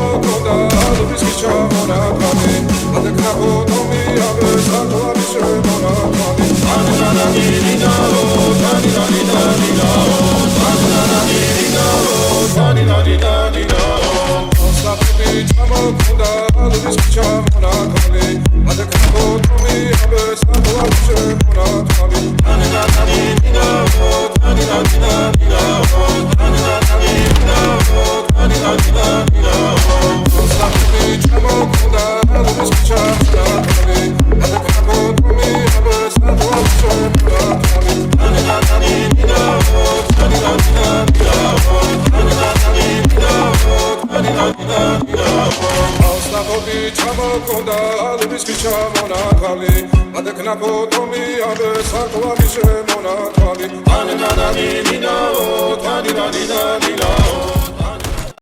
ჩამოქონდა ალუბის ჩამონათვალე ადეკნა ფოტომი აბეს აკვალის შემონათვალე ჩამოქონდა ალუბის ჩამონათვალე ადეკნა ფოტომი აბეს აკვალის შემონათვალე ჩამოქონდა ალუბის ჩამონათვალე ადეკნა ფოტომი აბეს აკვალის შემონათვალე